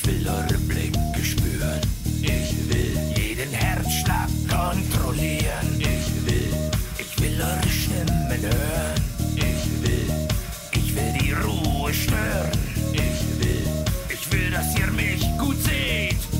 Ich will eure Blicke spüren. Ich will jeden Herzschlag kontrollieren. Ich will eure Stimmen hören. Ich will die Ruhe stören. Ich will, dass ihr mich gut seht.